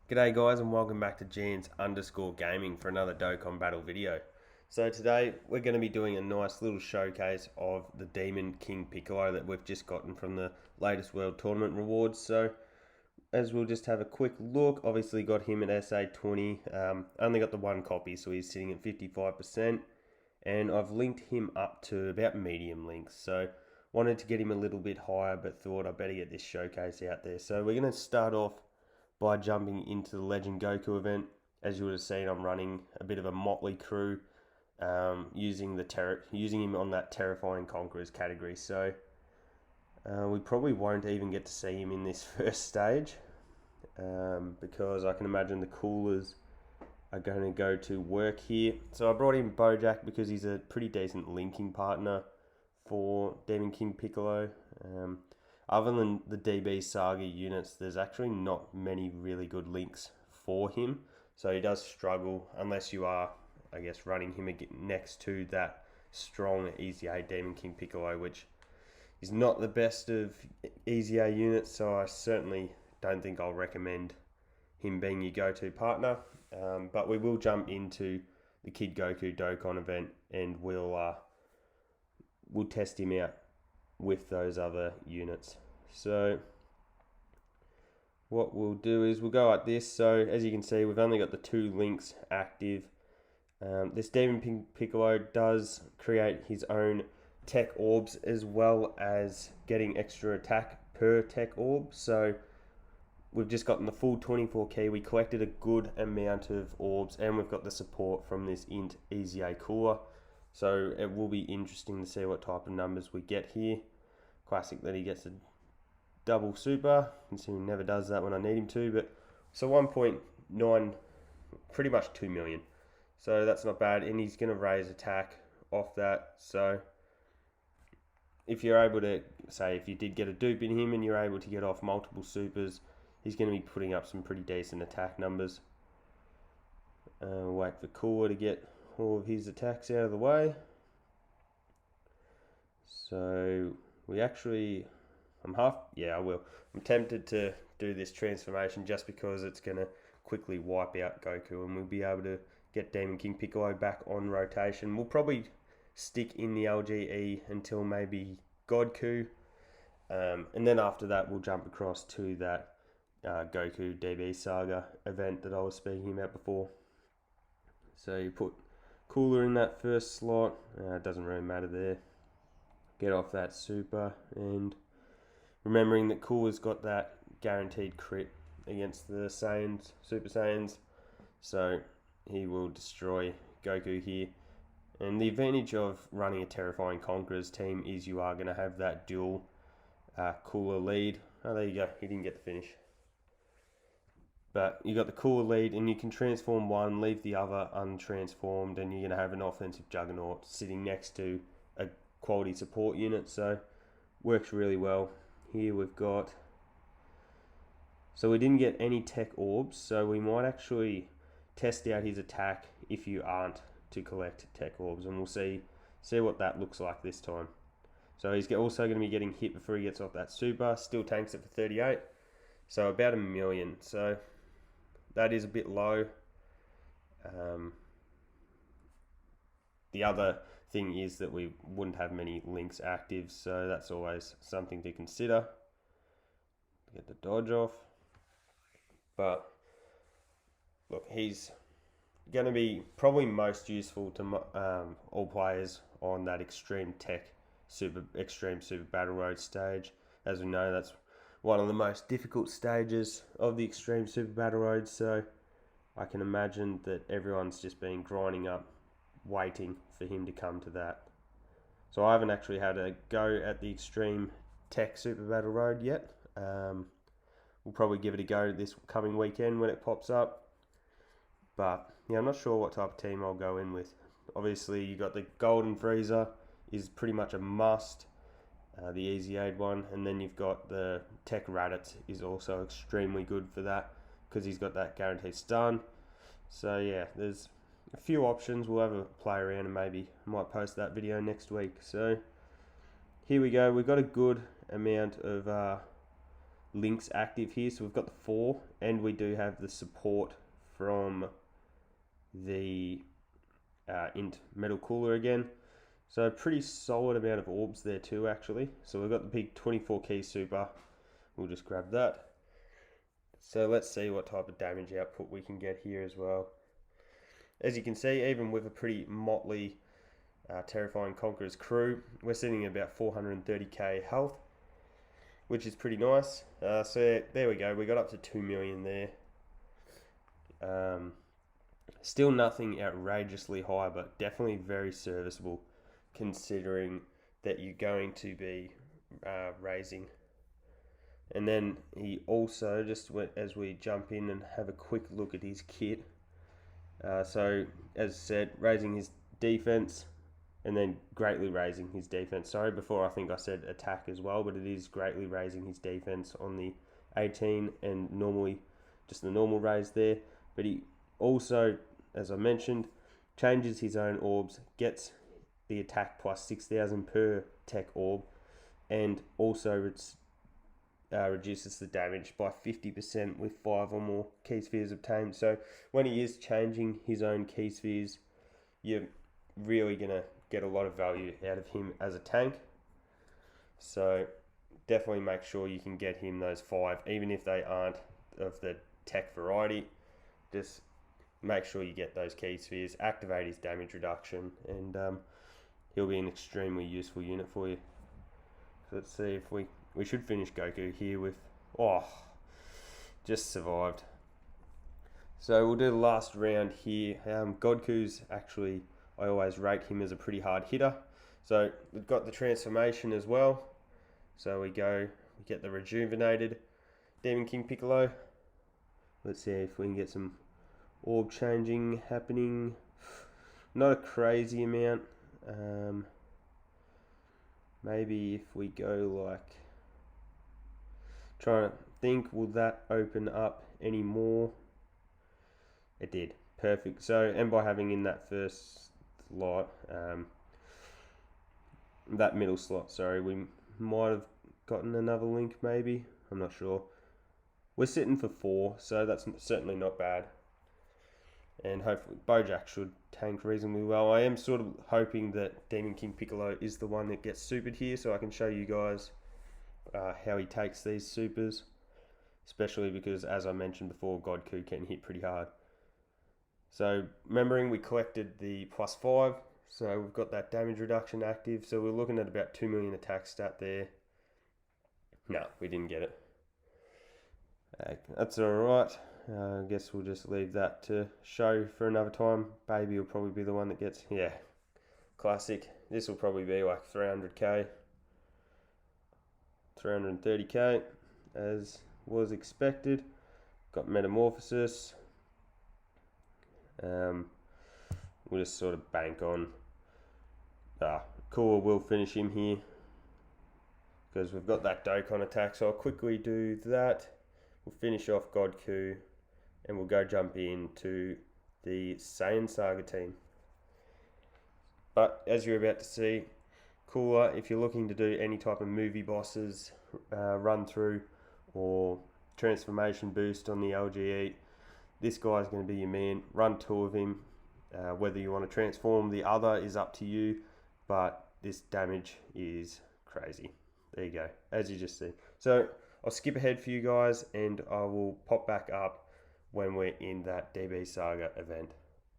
G'day guys and welcome back to Gans_Gaming for another Dokkan battle video. So today we're going to be doing a nice little showcase of the Demon King Piccolo that we've just gotten from the latest World Tournament rewards. So as we'll just have a quick look, obviously got him at SA20, only got the one copy so he's sitting at 55%, and I've linked him up to about medium links. So wanted to get him a little bit higher but thought I'd better get this showcase out there. So we're going to start off by jumping into the Legend Goku event. As you would have seen, I'm running a bit of a motley crew, using him on that Terrifying Conquerors category. So we probably won't even get to see him in this first stage, because I can imagine the coolers are going to go to work here. So I brought in Bojack because he's a pretty decent linking partner for Demon King Piccolo. Other than the DB Saga units, there's actually not many really good links for him. So he does struggle unless you are, I guess, running him next to that strong Easy A Demon King Piccolo, which is not the best of Easy A units. So I certainly don't think I'll recommend him being your go-to partner. But we will jump into the Kid Goku Dokkan event and we'll test him out with those other units. So what we'll do is we'll go like this. So as you can see, we've only got the two links active. This Demon King Piccolo does create his own tech orbs as well as getting extra attack per tech orb. So we've just gotten the full 24 key. We collected a good amount of orbs and we've got the support from this Int Easy A cooler. So it will be interesting to see what type of numbers we get here. Classic that he gets a double super. You can see he never does that when I need him to. But so 1.9, pretty much 2 million. So that's not bad. And he's going to raise attack off that. So if you're able to, say if you did get a dupe in him and you're able to get off multiple supers, he's going to be putting up some pretty decent attack numbers. Wait for Cooler to get all of his attacks out of the way. So we actually, I will. I'm tempted to do this transformation just because it's going to quickly wipe out Goku and we'll be able to get Demon King Piccolo back on rotation. We'll probably stick in the LGE until maybe Godku. And then after that we'll jump across to that Goku DB Saga event that I was speaking about before. So you put Cooler in that first slot. It doesn't really matter there. Get off that super, and remembering that Cooler's got that guaranteed crit against the Saiyans, Super Saiyans, so he will destroy Goku here. And the advantage of running a Terrifying Conquerors team is you are going to have that dual Cooler lead. Oh, there you go. He didn't get the finish. But you got the Cooler lead, and you can transform one, leave the other untransformed, and you're going to have an offensive juggernaut sitting next to a quality support unit. So works really well. Here we've got, so we didn't get any tech orbs, so we might actually test out his attack if you aren't to collect tech orbs, and we'll see what that looks like this time. So he's also going to be getting hit before he gets off that super. Still tanks it for 38, so about 1 million. So that is a bit low. The other thing is that we wouldn't have many links active, so that's always something to consider. Get the dodge off. But look, he's going to be probably most useful to all players on that extreme super battle road stage. As we know, that's one of the most difficult stages of the extreme super battle road, so I can imagine that everyone's just been grinding up waiting for him to come to that. So I haven't actually had a go at the extreme tech super battle road yet. We'll probably give it a go this coming weekend when it pops up, but yeah, I'm not sure what type of team I'll go in with. Obviously you got the Golden Freezer is pretty much a must, the Easy Aid one, and then you've got the Tech Raditz is also extremely good for that because he's got that guaranteed stun. So yeah, there's a few options. We'll have a play around and maybe I might post that video next week. So here we go. We've got a good amount of links active here. So we've got the 4, and we do have the support from the int metal cooler again. So a pretty solid amount of orbs there too, actually. So we've got the big 24 key super. We'll just grab that. So let's see what type of damage output we can get here as well. As you can see, even with a pretty motley Terrifying Conqueror's crew, we're sitting at about 430k health, which is pretty nice. So there we go, we got up to 2 million there. Still nothing outrageously high, but definitely very serviceable considering that you're going to be raising. And then he also, just went, as we jump in and have a quick look at his kit, so as I said, raising his defense and then greatly raising his defense. Sorry, before I think I said attack as well, but it is greatly raising his defense on the 18 and normally just the normal raise there. But he also, as I mentioned, changes his own orbs, gets the attack plus 6,000 per tech orb, and also reduces the damage by 50% with 5 or more key spheres obtained. So when he is changing his own key spheres, you're really going to get a lot of value out of him as a tank. So definitely make sure you can get him those 5, even if they aren't of the tech variety. Just make sure you get those key spheres, activate his damage reduction, and he'll be an extremely useful unit for you. So let's see if we should finish Goku here with, just survived. So we'll do the last round here. Godku's actually, I always rate him as a pretty hard hitter. So we've got the transformation as well. So we get the rejuvenated Demon King Piccolo. Let's see if we can get some orb changing happening. Not a crazy amount. Maybe if we go like, trying to think, will that open up any more? It did. Perfect. So, and by having in that first slot, that middle slot, sorry, we might have gotten another link maybe. I'm not sure. We're sitting for 4, so that's certainly not bad. And hopefully Bojack should tank reasonably well. I am sort of hoping that Demon King Piccolo is the one that gets supered here, so I can show you guys how he takes these supers. Especially because, as I mentioned before, Godku can hit pretty hard. So remembering we collected the +5, so we've got that damage reduction active. So we're looking at about 2 million attack stat there. No, we didn't get it. That's alright. I guess we'll just leave that to show for another time. Baby will probably be the one that gets, classic. This will probably be like 300k, 330k, as was expected. Got Metamorphosis. We'll just sort of bank on. Cool, we'll finish him here because we've got that Dokkan attack. So I'll quickly do that. We'll finish off Godku, and we'll go jump into the Saiyan Saga team. But as you're about to see, Cooler, if you're looking to do any type of movie bosses, run through, or transformation boost on the LGE, this guy's going to be your man. Run 2 of him. Whether you want to transform the other is up to you, but this damage is crazy. There you go, as you just see. So I'll skip ahead for you guys, and I will pop back up when we're in that DB Saga event.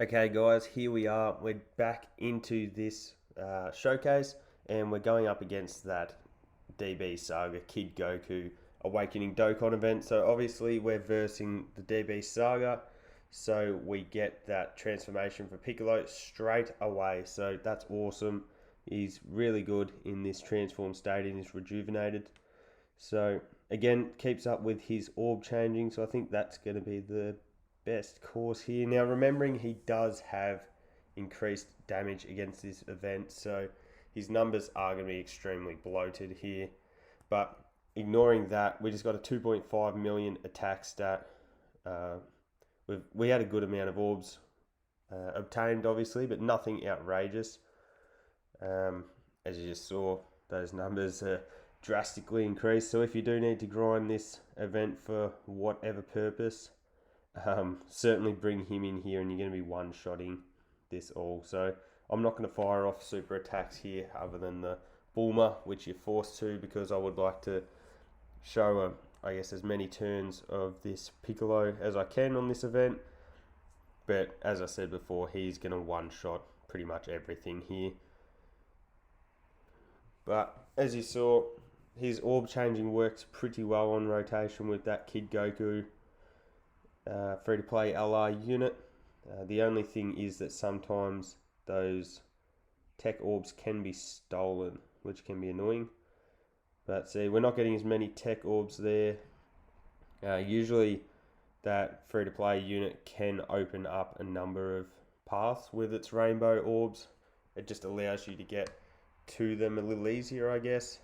Okay guys, here we are. We're back into this showcase, and we're going up against that DB Saga Kid Goku Awakening Dokkan event. So obviously we're versing the DB Saga, so we get that transformation for Piccolo straight away. So that's awesome. He's really good in this transform state and is rejuvenated. So again, keeps up with his orb changing, so I think that's going to be the best course here. Now remembering he does have increased damage against this event, so his numbers are going to be extremely bloated here. But ignoring that, we just got a 2.5 million attack stat. We had a good amount of orbs obtained, obviously, but nothing outrageous. As you just saw, those numbers are drastically increased. So if you do need to grind this event for whatever purpose, certainly bring him in here, and you're going to be one-shotting this all. So I'm not going to fire off super attacks here other than the Bulma, which you're forced to because I would like to show, I guess, as many turns of this Piccolo as I can on this event. But as I said before, he's going to one-shot pretty much everything here. But as you saw, his orb changing works pretty well on rotation with that Kid Goku free-to-play LR unit. The only thing is that sometimes those tech orbs can be stolen, which can be annoying. But see, we're not getting as many tech orbs there. Usually that free-to-play unit can open up a number of paths with its rainbow orbs. It just allows you to get to them a little easier, I guess.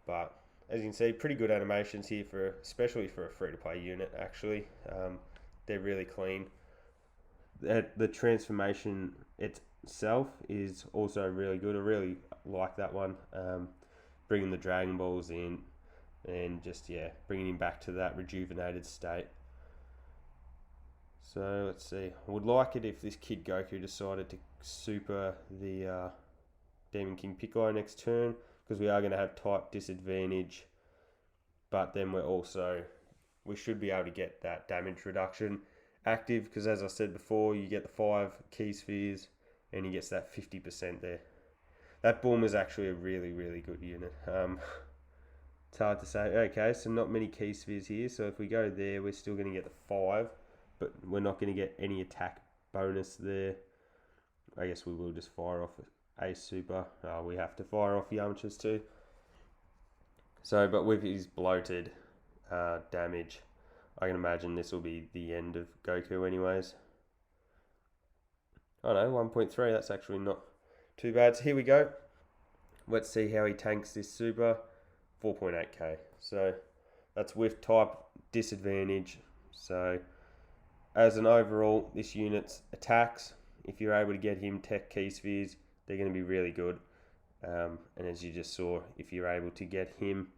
But as you can see, pretty good animations here, especially for a free-to-play unit, actually. They're really clean. The transformation itself is also really good. I really like that one. Bringing the Dragon Balls in and just, bringing him back to that rejuvenated state. So let's see. I would like it if this Kid Goku decided to super the Demon King Piccolo next turn, because we are going to have type disadvantage. But then we should be able to get that damage reduction active, because as I said before, you get the 5 key spheres and he gets that 50% there. That Bulma is actually a really, really good unit. It's hard to say. Okay, so not many key spheres here. So if we go there, we're still going to get the 5, but we're not going to get any attack bonus there. I guess we will just fire off a super. We have to fire off Yamcha's too. So, but with his bloated damage, I can imagine this will be the end of Goku anyways. Oh no, 1.3, that's actually not too bad. So here we go. Let's see how he tanks this super. 4.8k. So that's with type disadvantage. So as an overall, this unit's attacks, if you're able to get him tech key spheres, they're going to be really good. And as you just saw, if you're able to get him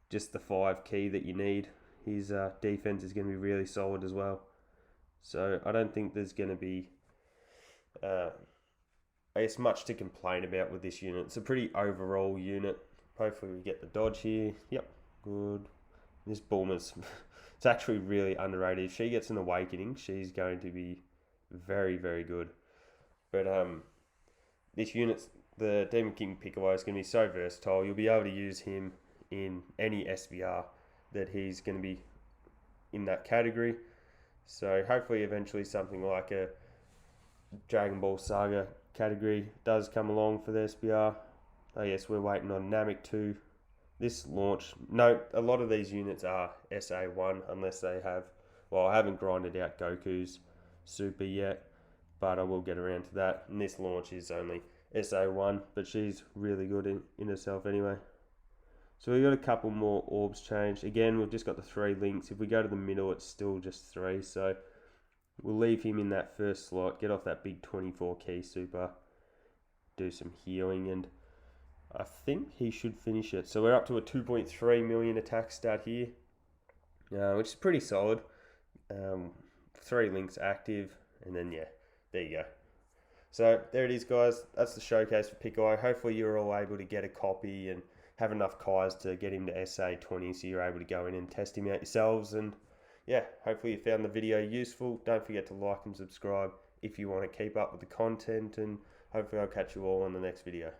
just the 5 key that you need, his defense is going to be really solid as well. So I don't think there's going to be I guess much to complain about with this unit. It's a pretty overall unit. Hopefully we get the dodge here. Yep, good. This Bulma's it's actually really underrated. If she gets an awakening, she's going to be very, very good. But this unit, the Demon King Piccolo, is going to be so versatile. You'll be able to use him in any SBR that he's going to be in that category. So hopefully eventually something like a Dragon Ball Saga category does come along for the SBR. Oh yes, we're waiting on Namek 2. This launch, no, a lot of these units are SA1 unless they have, well, I haven't grinded out Goku's super yet, but I will get around to that. And this launch is only SA1, but she's really good in herself anyway. So we've got a couple more orbs changed. Again, we've just got the 3 links. If we go to the middle, it's still just 3. So we'll leave him in that first slot, get off that big 24 key super, do some healing, and I think he should finish it. So we're up to a 2.3 million attack stat here, which is pretty solid. 3 links active, and then there you go. So there it is, guys. That's the showcase for Piccolo. Hopefully you're all able to get a copy and have enough Kais to get him to SA20 so you're able to go in and test him out yourselves. And hopefully you found the video useful. Don't forget to like and subscribe if you want to keep up with the content, and hopefully I'll catch you all on the next video.